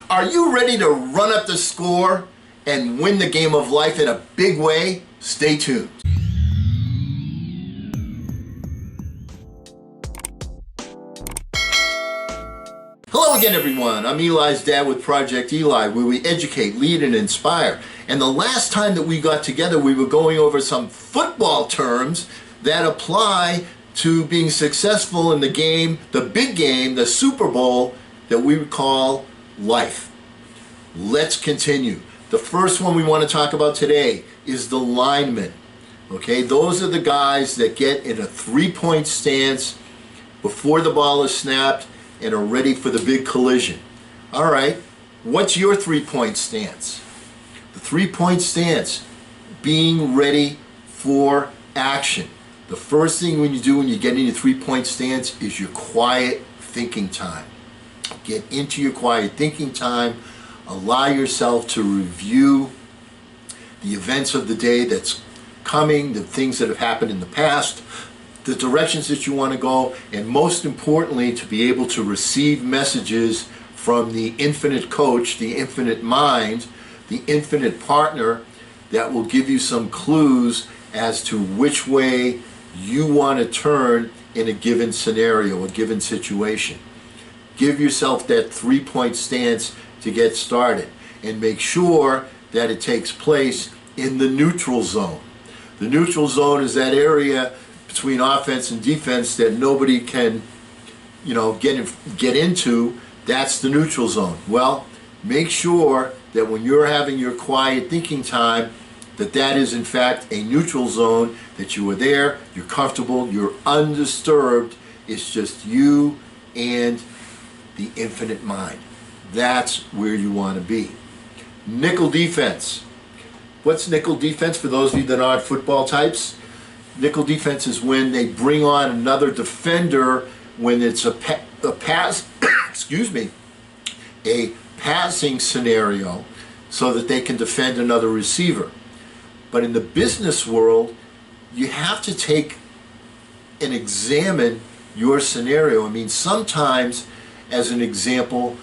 Are you ready to run up the score and win the game of life in a big way? Stay tuned. Hello again, everyone. I'm Eli's dad with Project Eli, where we educate, lead, and inspire. And the last time that we got together, we were going over some football terms that apply to being successful in the game, the big game, the Super Bowl, that we would call life. Let's continue. The first one we want to talk about today is the lineman. Okay, those are the guys that get in a three-point stance before the ball is snapped and are ready for the big collision. All right, what's your three-point stance? The three-point stance, being ready for action. The first thing when you do when you get in your three-point stance is your quiet thinking time. Get into your quiet thinking time. Allow yourself to review the events of the day that's coming, the things that have happened in the past, the directions that you want to go, and most importantly, to be able to receive messages from the infinite coach, the infinite mind, the infinite partner that will give you some clues as to which way you want to turn in a given scenario, a given situation. Give yourself that three-point stance to get started, and make sure that it takes place in the neutral zone. The neutral zone is that area between offense and defense that nobody can, get into. That's the neutral zone. Well, make sure that when you're having your quiet thinking time, that is in fact a neutral zone, that you are there, you're comfortable, you're undisturbed. It's just you and the infinite mind. That's where you want to be. Nickel defense. What's nickel defense for those of you that aren't football types? Nickel defense is when they bring on another defender when it's a pass, excuse me, a passing scenario so that they can defend another receiver. But in the business world, you have to take and examine your scenario. I mean, sometimes, as an example,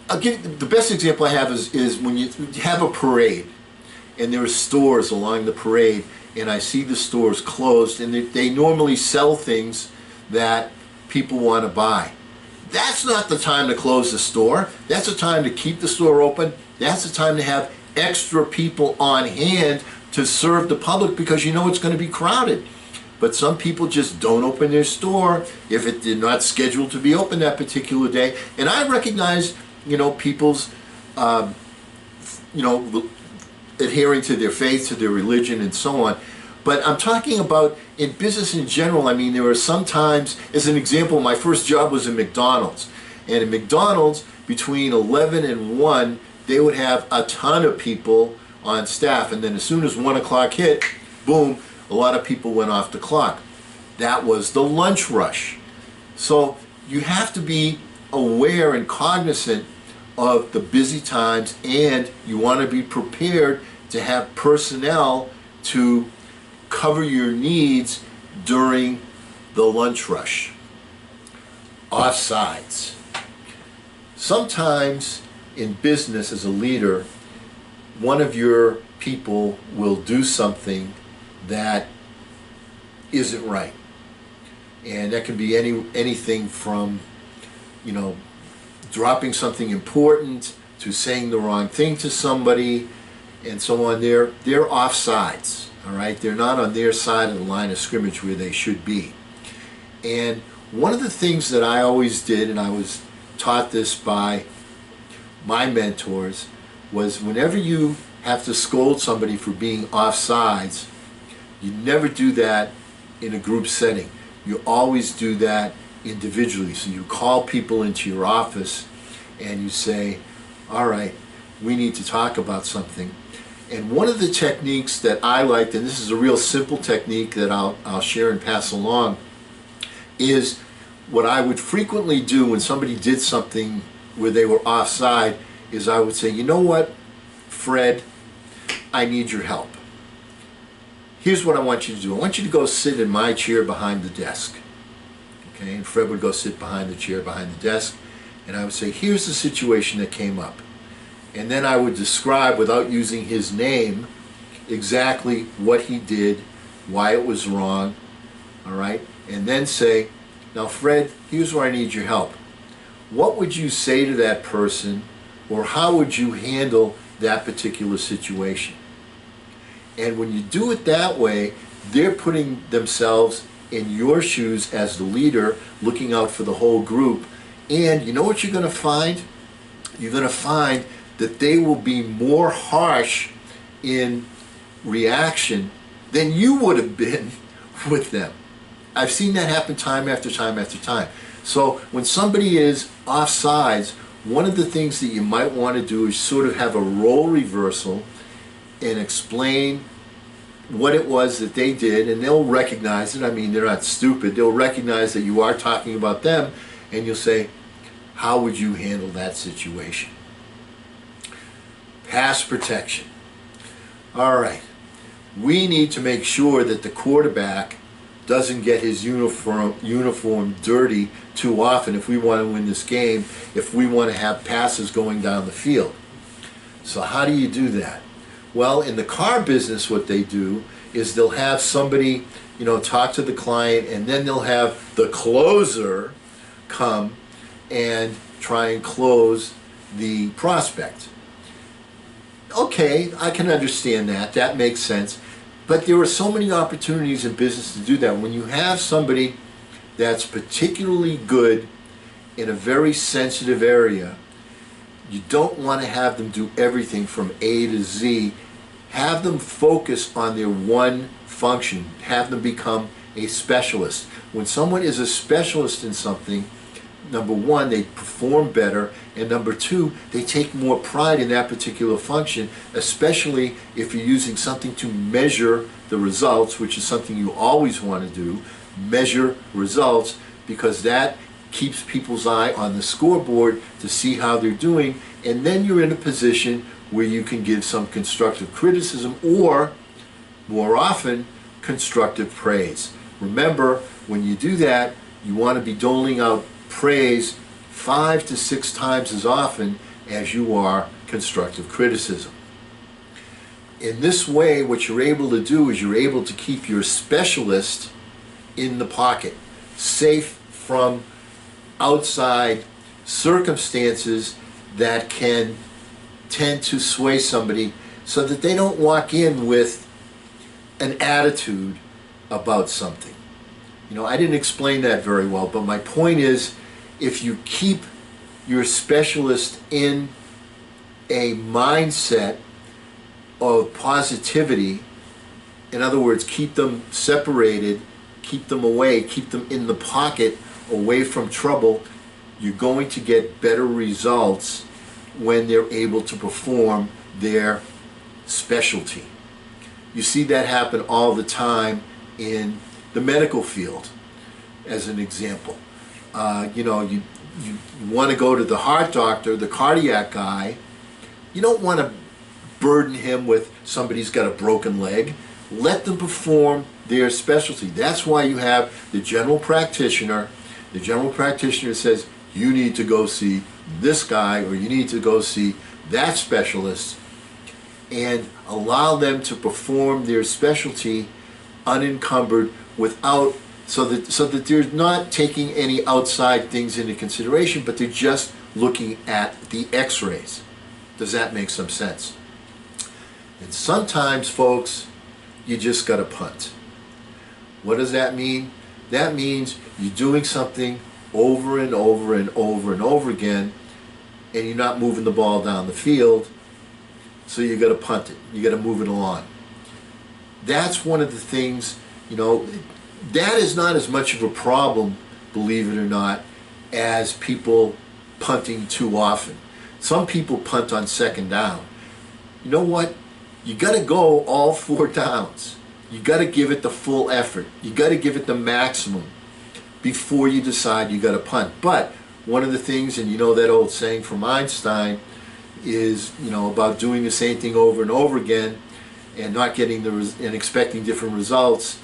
I'll give the best example I have is when you have a parade and there are stores along the parade, and I see the stores closed, and they normally sell things that people want to buy. That's not the time to close the store. That's the time to keep the store open. That's the time to have extra people on hand to serve the public, because you know it's going to be crowded. But some people just don't open their store if it did not scheduled to be open that particular day. And I recognize, people's, adhering to their faith, to their religion, and so on. But I'm talking about in business in general. I mean, there are sometimes, as an example, my first job was in McDonald's. And in McDonald's, between 11 and 1, they would have a ton of people on staff. And then as soon as 1 o'clock hit, boom, a lot of people went off the clock. That was the lunch rush. So you have to be aware and cognizant of the busy times, and you want to be prepared to have personnel to cover your needs during the lunch rush. Offsides. Sometimes in business, as a leader, one of your people will do something that isn't right. And that can be anything from, dropping something important to saying the wrong thing to somebody and so on. They're offsides, all right? They're not on their side of the line of scrimmage where they should be. And one of the things that I always did, and I was taught this by my mentors, was whenever you have to scold somebody for being offsides, you never do that in a group setting. You always do that individually. So you call people into your office and you say, all right, we need to talk about something. And one of the techniques that I liked, and this is a real simple technique that I'll share and pass along, is what I would frequently do when somebody did something where they were offside, is I would say, you know what, Fred, I need your help. Here's what I want you to do. I want you to go sit in my chair behind the desk. Okay, and Fred would go sit behind the chair behind the desk, and I would say, here's the situation that came up. And then I would describe, without using his name, exactly what he did, why it was wrong, all right? And then say, now Fred, here's where I need your help. What would you say to that person, or how would you handle that particular situation? And when you do it that way, they're putting themselves in your shoes as the leader, looking out for the whole group. And you know what you're going to find? You're going to find that they will be more harsh in reaction than you would have been with them. I've seen that happen time after time after time. So when somebody is offsides, one of the things that you might want to do is sort of have a role reversal and explain what it was that they did, and they'll recognize it. I mean, they're not stupid. They'll recognize that you are talking about them, and you'll say, how would you handle that situation? Pass protection. All right. We need to make sure that the quarterback doesn't get his uniform dirty too often if we want to win this game, if we want to have passes going down the field. So how do you do that? Well, in the car business, what they do is they'll have somebody, talk to the client, and then they'll have the closer come and try and close the prospect. Okay, I can understand that. That makes sense. But there are so many opportunities in business to do that. When you have somebody that's particularly good in a very sensitive area, you don't want to have them do everything from A to Z. Have them focus on their one function. Have them become a specialist. When someone is a specialist in something, number one, they perform better, and number two, they take more pride in that particular function, especially if you're using something to measure the results, which is something you always want to do, measure results, because that keeps people's eye on the scoreboard to see how they're doing, and then you're in a position where you can give some constructive criticism, or more often, constructive praise. Remember, when you do that, you want to be doling out praise 5 to 6 times as often as you are constructive criticism. In this way, what you're able to do is you're able to keep your specialist in the pocket, safe from outside circumstances that can tend to sway somebody, so that they don't walk in with an attitude about something. I didn't explain that very well, but my point is, if you keep your specialist in a mindset of positivity, in other words, keep them separated, keep them away, keep them in the pocket, away from trouble, you're going to get better results when they're able to perform their specialty. You see that happen all the time in the medical field, as an example. You want to go to the heart doctor, the cardiac guy. You don't want to burden him with somebody's got a broken leg. Let them perform their specialty. That's why you have the general practitioner. The general practitioner says, you need to go see this guy, or you need to go see that specialist, and allow them to perform their specialty unencumbered, without so that they're not taking any outside things into consideration, but they're just looking at the x-rays. Does that make some sense? And sometimes, folks, you just got to punt. What does that mean? That means you're doing something over and over and over and over again, and you're not moving the ball down the field, so you got to punt it. You got to move it along. That's one of the things, that is not as much of a problem, believe it or not, as people punting too often. Some people punt on second down. You know what? You got to go all 4 downs. You got to give it the full effort. You got to give it the maximum before you decide you got to punt. But one of the things, and that old saying from Einstein, is about doing the same thing over and over again and not getting and expecting different results.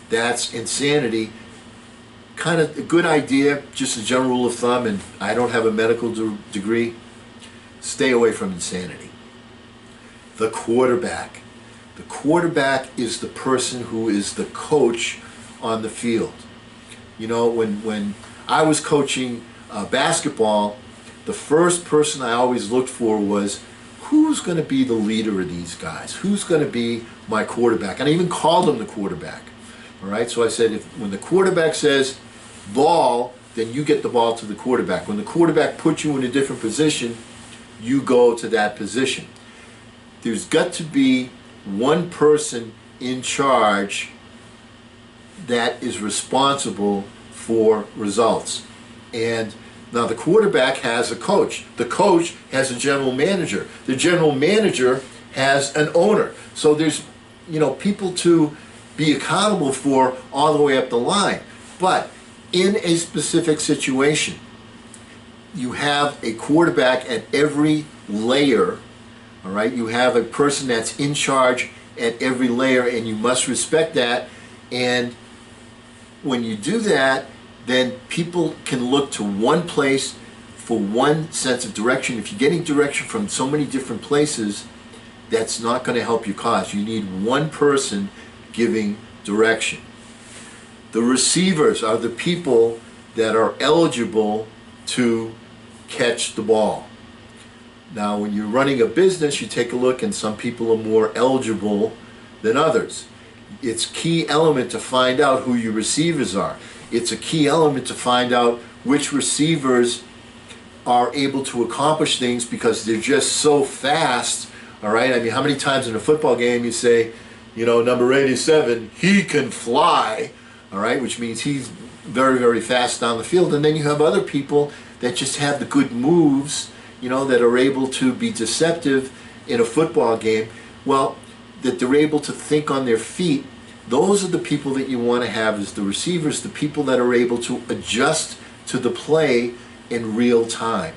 That's insanity. kind of a good idea, just a general rule of thumb, and I don't have a medical degree, stay away from insanity. The quarterback. The quarterback is the person who is the coach on the field. You know, when I was coaching basketball, the first person I always looked for was, who's going to be the leader of these guys? Who's going to be my quarterback? And I even called him the quarterback. All right, so I said, when the quarterback says ball, then you get the ball to the quarterback. When the quarterback puts you in a different position, you go to that position. There's got to be one person in charge that is responsible for results. And now the quarterback has a coach. The coach has a general manager. The general manager has an owner. So there's, you know, people to be accountable for all the way up the line. But in a specific situation, you have a quarterback at every layer, all right? You have a person that's in charge at every layer, and you must respect that. And when you do that, then people can look to one place for one sense of direction. If you're getting direction from so many different places, that's not going to help your cause. You need one person giving direction. The receivers are the people that are eligible to catch the ball. Now, when you're running a business, you take a look, and some people are more eligible than others. It's a key element to find out who your receivers are. It's a key element to find out which receivers are able to accomplish things because they're just so fast. All right, I mean, how many times in a football game you say, you know, number 87, he can fly, all right, which means he's very, very fast down the field. And then you have other people that just have the good moves, you know, that are able to be deceptive in a football game. Well, that they're able to think on their feet. Those are the people that you want to have as the receivers, the people that are able to adjust to the play in real time.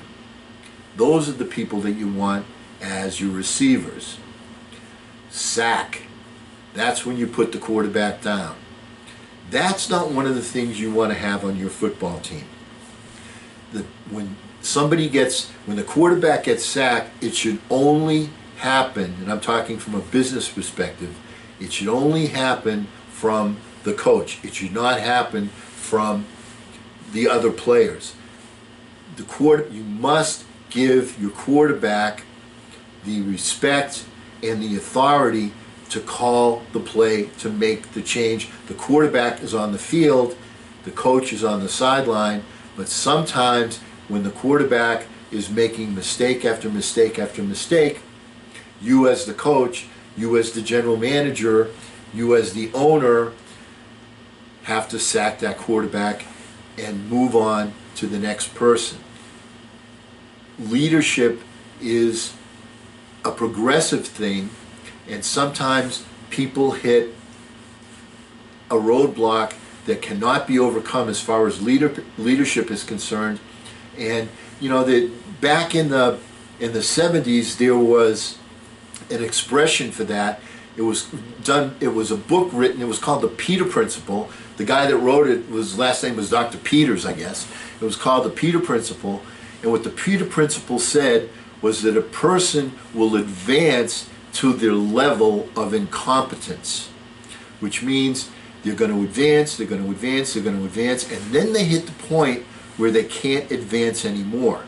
Those are the people that you want as your receivers. Sack. That's when you put the quarterback down. That's not one of the things you want to have on your football team. When the quarterback gets sacked, it should only happen, and I'm talking from a business perspective, it should only happen from the coach. It should not happen from the other players. You must give your quarterback the respect and the authority to call the play, to make the change. The quarterback is on the field, the coach is on the sideline, but sometimes when the quarterback is making mistake after mistake after mistake, you as the coach, you as the general manager, you as the owner have to sack that quarterback and move on to the next person. Leadership is a progressive thing, and sometimes people hit a roadblock that cannot be overcome as far as leadership is concerned. And you know that back in the 70s there was an expression for that. It was a book written, it was called the Peter Principle. The guy that wrote it, his last name was Dr. Peters, I guess. It was called the Peter Principle. And what the Peter Principle said was that a person will advance to their level of incompetence, which means they're going to advance, they're going to advance, they're going to advance, and then they hit the point where they can't advance anymore.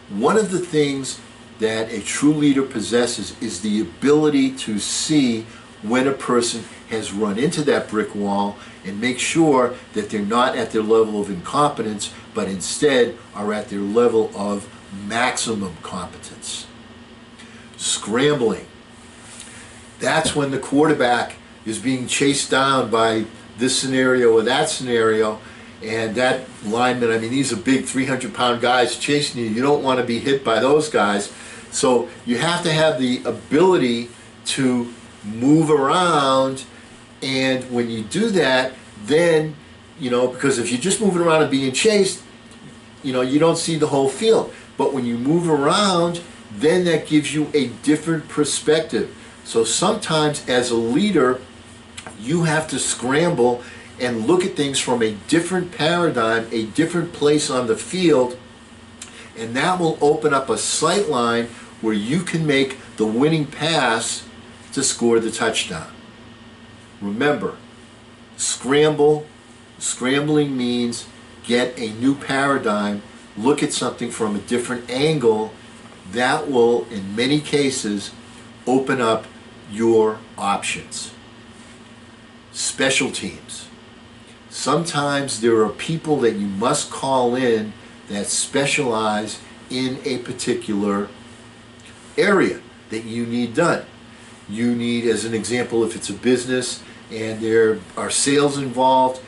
One of the things that a true leader possesses is the ability to see when a person has run into that brick wall and make sure that they're not at their level of incompetence, but instead are at their level of maximum competence. Scrambling. That's when the quarterback is being chased down by this scenario or that scenario, and that lineman, I mean, these are big 300-pound guys chasing you. You don't want to be hit by those guys. So you have to have the ability to move around, and when you do that, then, you know, because if you're just moving around and being chased, you know, you don't see the whole field. But when you move around, then that gives you a different perspective. So sometimes as a leader, you have to scramble and look at things from a different paradigm, a different place on the field, and that will open up a sight line where you can make the winning pass to score the touchdown. Remember, scrambling means get a new paradigm, look at something from a different angle. That will, in many cases, open up your options. Special teams. Sometimes there are people that you must call in that specialize in a particular area that you need done. You need, as an example, if it's a business and there are sales involved,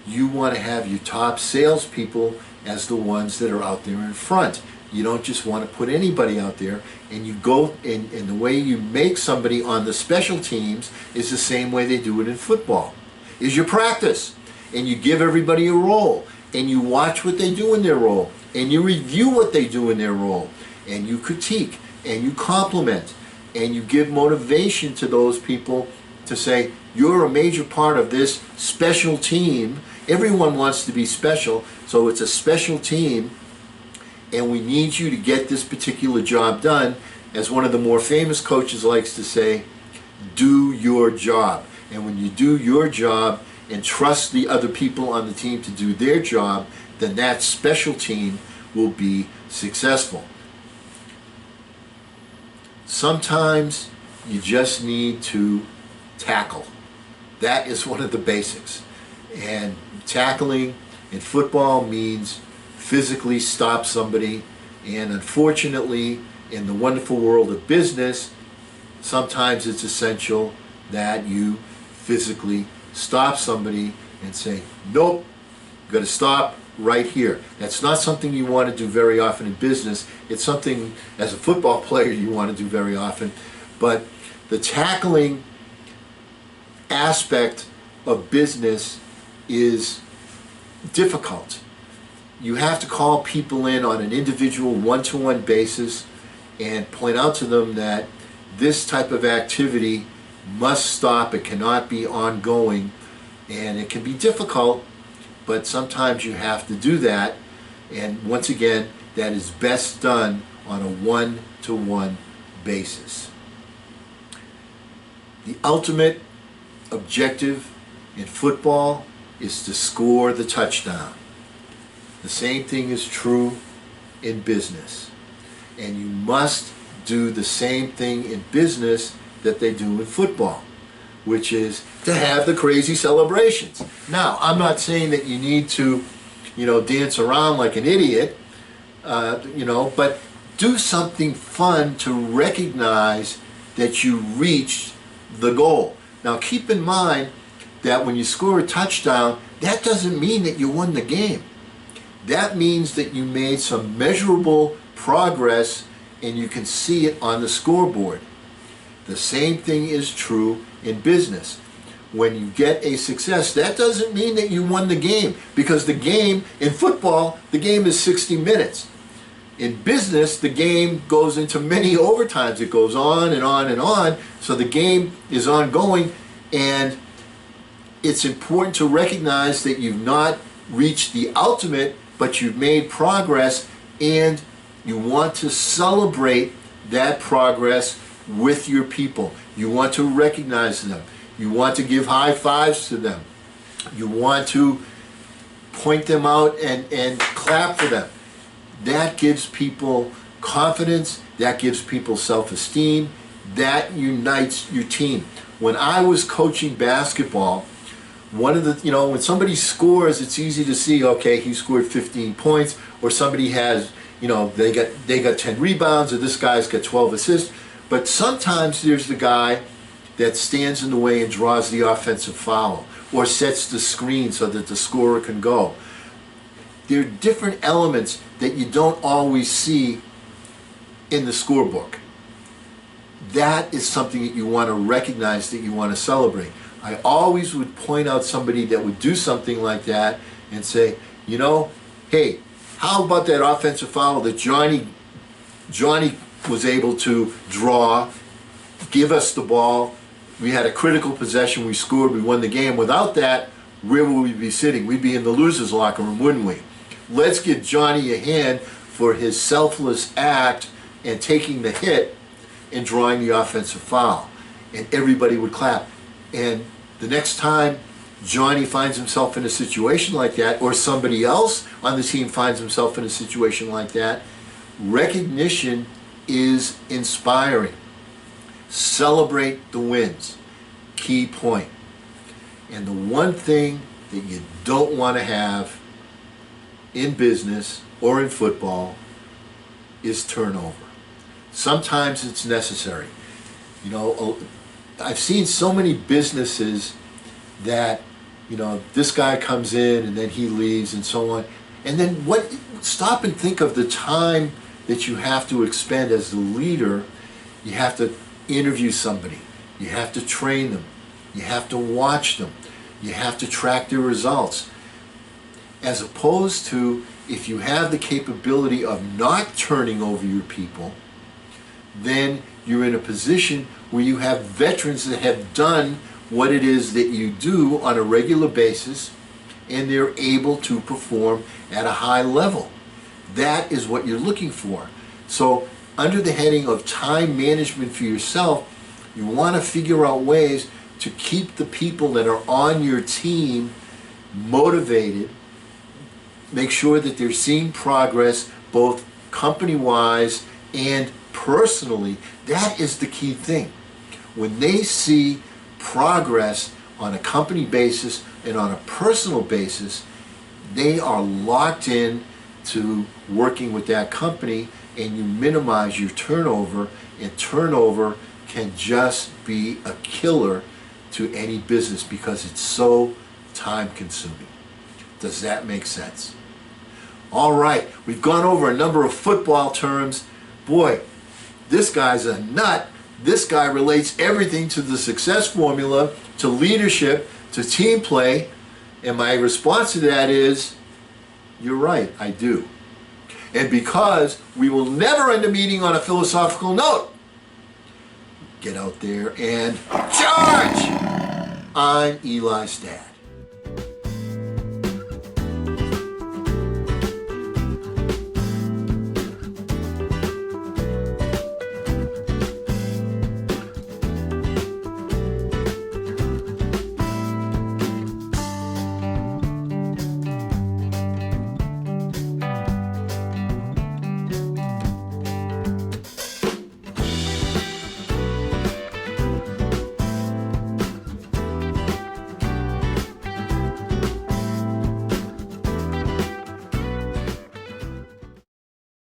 you want to have your top salespeople as the ones that are out there in front. You don't just want to put anybody out there, and you go, and the way you make somebody on the special teams is the same way they do it in football. Is you practice, and you give everybody a role, and you watch what they do in their role, and you review what they do in their role, and you critique, and you compliment, and you give motivation to those people to say, you're a major part of this special team. Everyone wants to be special, so it's a special team, and we need you to get this particular job done. As one of the more famous coaches likes to say, do your job. And when you do your job and trust the other people on the team to do their job, then that special team will be successful. Sometimes you just need to tackle. That is one of the basics. And tackling in football means physically stop somebody, and unfortunately in the wonderful world of business, sometimes it's essential that you physically stop somebody and say, nope, you've got to stop right here. That's not something you want to do very often in business. It's something as a football player you want to do very often. But the tackling aspect of business is difficult. You have to call people in on an individual one-to-one basis and point out to them that this type of activity must stop. It cannot be ongoing, and it can be difficult, but sometimes you have to do that. And once again, that is best done on a one-to-one basis. The ultimate objective in football is to score the touchdown. The same thing is true in business. And you must do the same thing in business that they do in football, which is to have the crazy celebrations. Now, I'm not saying that you need to, dance around like an idiot, but do something fun to recognize that you reached the goal. Now, keep in mind that when you score a touchdown, that doesn't mean that you won the game. That means that you made some measurable progress and you can see it on the scoreboard. The same thing is true in business. When you get a success, that doesn't mean that you won the game, because the game in football, the game is 60 minutes. In business, the game goes into many overtimes. It goes on and on and on. So the game is ongoing, and it's important to recognize that you've not reached the ultimate, but you've made progress, and you want to celebrate that progress with your people. You want to recognize them. You want to give high fives to them. You want to point them out and clap for them. That gives people confidence. That gives people self-esteem. That unites your team. When I was coaching basketball, one of the, when somebody scores, it's easy to see, okay, he scored 15 points, or somebody has, they got 10 rebounds, or this guy's got 12 assists. But sometimes there's the guy that stands in the way and draws the offensive foul, or sets the screen so that the scorer can go. There are different elements that you don't always see in the scorebook. That is something that you want to recognize, that you want to celebrate. I always would point out somebody that would do something like that and say, hey, how about that offensive foul that Johnny was able to draw, give us the ball. We had a critical possession, we scored, we won the game. Without that, where would we be sitting? We'd be in the loser's locker room, wouldn't we? Let's give Johnny a hand for his selfless act and taking the hit and drawing the offensive foul. And everybody would clap. And the next time Johnny finds himself in a situation like that, or somebody else on the team finds himself in a situation like that, recognition is inspiring. Celebrate the wins. Key point. And the one thing that you don't want to have in business or in football is turnover. Sometimes it's necessary. You know, I've seen so many businesses that, you know, this guy comes in and then he leaves and so on. And then stop and think of the time that you have to expend as the leader. You have to interview somebody. You have to train them. You have to watch them. You have to track their results. As opposed to, if you have the capability of not turning over your people, then you're in a position where you have veterans that have done what it is that you do on a regular basis, and they're able to perform at a high level. That is what you're looking for. So under the heading of time management for yourself, you want to figure out ways to keep the people that are on your team motivated, make sure that they're seeing progress both company-wise and personally. That is the key thing. When they see progress on a company basis and on a personal basis, they are locked in to working with that company, and you minimize your turnover, and turnover can just be a killer to any business because it's so time consuming. Does that make sense? All right, we've gone over a number of football terms. Boy, this guy's a nut. This guy relates everything to the success formula, to leadership, to team play. And my response to that is, you're right, I do. And because we will never end a meeting on a philosophical note, get out there and charge! I'm Eli's dad.